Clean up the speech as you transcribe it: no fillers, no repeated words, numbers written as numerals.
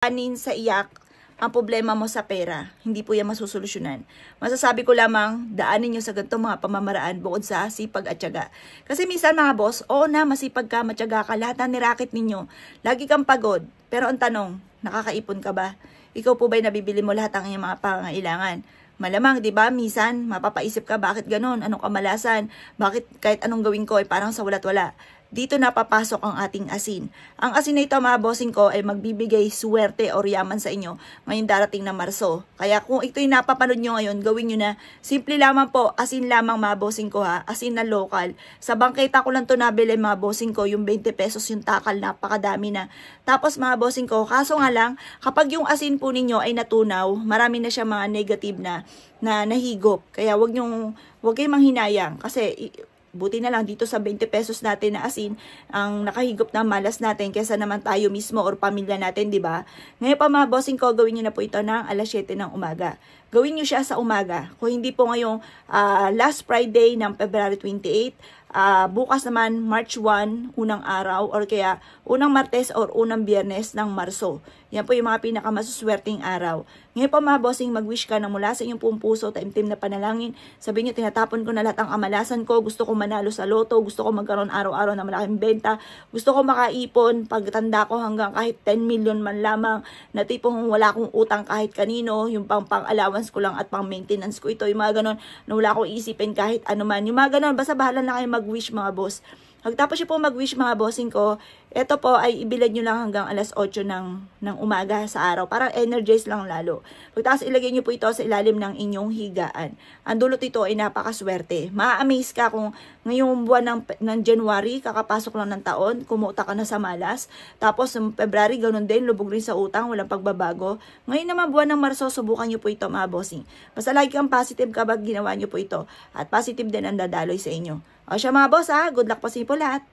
Anin sa iyak ang problema mo sa pera. Hindi po yan masusolusyonan. Masasabi ko lamang, daanin nyo sa ganitong mga pamamaraan bukod sa sipag at tiyaga. Kasi minsan mga boss, oo na, masipag ka, matyaga ka, lahat na niraket ninyo. Lagi kang pagod. Pero ang tanong, nakakaipon ka ba? Ikaw po ba'y nabibili mo lahat ang iyong mga pangangailangan? Malamang, di ba? Minsan, mapapaisip ka, bakit ganon? Anong kamalasan? Bakit kahit anong gawin ko ay parang sa wala't wala? Dito na papasok ang ating asin. Ang asin na ito, mga bossing ko, ay magbibigay swerte o yaman sa inyo ngayong darating na Marso. Kaya kung ito'y napapanood nyo ngayon, gawin nyo na. Simple lamang po, asin lamang mga bossing ko ha, asin na local. Sa bangketa ko lang ito nabili mga bossing ko, yung 20 pesos yung takal, napakadami na. Tapos mga bossing ko, kaso nga lang, kapag yung asin po ninyo ay natunaw, marami na siya mga negative na nahigop. Kaya wag kayong manghinayang kasi buti na lang dito sa 20 pesos natin na asin ang nakahigop na malas natin kaysa naman tayo mismo or pamilya natin, di ba? Ngayon pa mga bossing ko, gawin niyo na po ito ng alas 7 ng umaga. Gawin niyo siya sa umaga. Kung hindi po ngayong last Friday ng February 28, bukas naman March 1, unang araw, or kaya unang Martes or unang Biyernes ng Marso. Yan po yung mga pinakamasuswerteng araw. Ngayon po mga bossing, mag-wish ka na mula sa inyong buong puso, taimtim na panalangin. Sabihin nyo, tinatapon ko na lahat ang kamalasan ko, gusto ko manalo sa loto, gusto ko magkaroon araw-araw ng malaking benta, gusto ko makaipon, pagtanda ko hanggang kahit 10 million man lamang, na tipong wala akong utang kahit kanino, yung pang-allowance ko lang at pang-maintenance ko ito, yung mga ganon, na wala akong isipin kahit ano man, yung mga ganon, basta bahala na kayo mag-wish mga boss. Pagtapos nyo po mag-wish mga bossing ko, ito po ay ibilad nyo lang hanggang alas 8 ng umaga sa araw. Para energize lang lalo. Pagtapos ilagay nyo po ito sa ilalim ng inyong higaan. Ang dulot ito ay napakaswerte. Ma-amaze ka kung ngayong buwan ng January, kakapasok lang ng taon, kumuta ka na sa malas. Tapos ng February, ganun din, lubog rin sa utang, walang pagbabago. Ngayon naman buwan ng Marso, subukan nyo po ito mga bossing. Basta lagi kang positive kapag ginawa nyo po ito. At positive din ang dadaloy sa inyo. O siya mga boss ha, good luck po sa inyo po lahat.